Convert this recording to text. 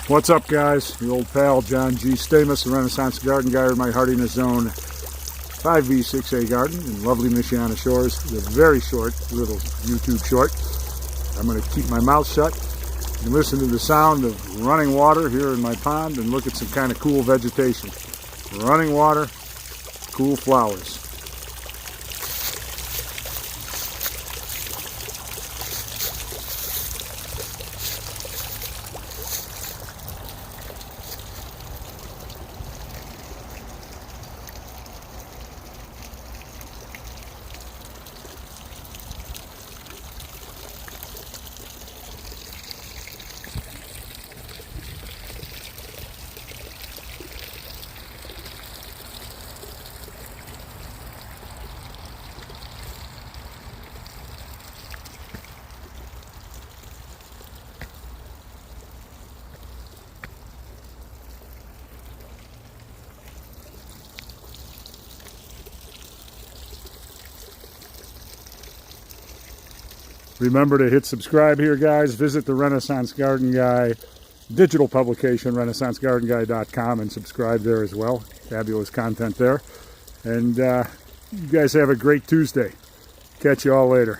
What's up, guys? The old pal John G. Stamos, the Renaissance Garden Guy, in my Hardiness Zone 5V6A garden in lovely Michiana Shores. It's a very short little YouTube short. I'm going to keep my mouth shut and listen to the sound of running water here in my pond and look at some kind of cool vegetation. Running water, cool flowers. Remember to hit subscribe here, guys. Visit the Renaissance Garden Guy digital publication, renaissancegardenguy.com, and subscribe there as well. Fabulous content there. And you guys have a great Tuesday. Catch you all later.